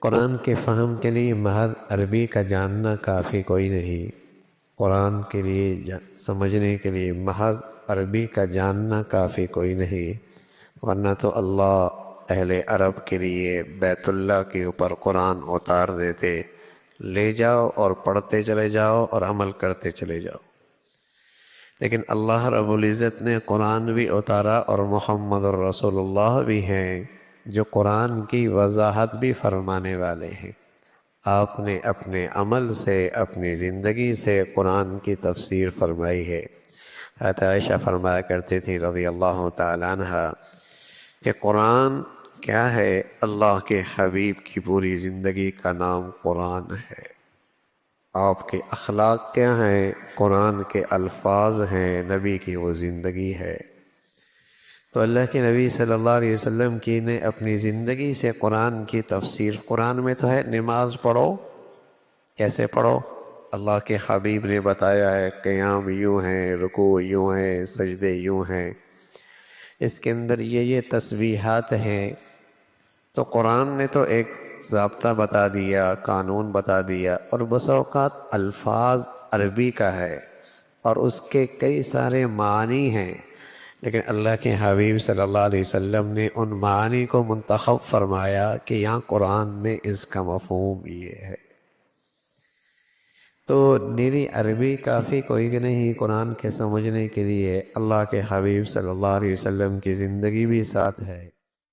قرآن کے فہم کے لیے محض عربی کا جاننا کافی کوئی نہیں۔ قرآن کے لیے سمجھنے کے لیے محض عربی کا جاننا کافی کوئی نہیں، ورنہ تو اللہ اہل عرب کے لیے بیت اللہ کے اوپر قرآن اتار دیتے، لے جاؤ اور پڑھتے چلے جاؤ اور عمل کرتے چلے جاؤ۔ لیکن اللہ رب العزت نے قرآن بھی اتارا اور محمد الرسول اللہ بھی ہیں جو قرآن کی وضاحت بھی فرمانے والے ہیں۔ آپ نے اپنے عمل سے، اپنی زندگی سے قرآن کی تفسیر فرمائی ہے۔ حضرت عائشہ فرمایا کرتی تھی رضی اللہ تعالیٰ عنہ کہ قرآن کیا ہے؟ اللہ کے حبیب کی پوری زندگی کا نام قرآن ہے۔ آپ کے اخلاق کیا ہیں؟ قرآن کے الفاظ ہیں، نبی کی وہ زندگی ہے۔ تو اللہ کے نبی صلی اللہ علیہ وسلم کی نے اپنی زندگی سے قرآن کی تفسیر، قرآن میں تو ہے نماز پڑھو، کیسے پڑھو؟ اللہ کے حبیب نے بتایا ہے، قیام یوں ہیں، رکوع یوں ہیں، سجدے یوں ہیں، اس کے اندر یہ تسبیحات ہیں۔ تو قرآن نے تو ایک ضابطہ بتا دیا، قانون بتا دیا، اور بس اوقات الفاظ عربی کا ہے اور اس کے کئی سارے معنی ہیں، لیکن اللہ کے حبیب صلی اللہ علیہ وسلم نے ان معانی کو منتخب فرمایا کہ یہاں قرآن میں اس کا مفہوم یہ ہے۔ تو نیری عربی کافی کوئی نہیں قرآن کے سمجھنے کے لیے، اللہ کے حبیب صلی اللہ علیہ وسلم کی زندگی بھی ساتھ ہے۔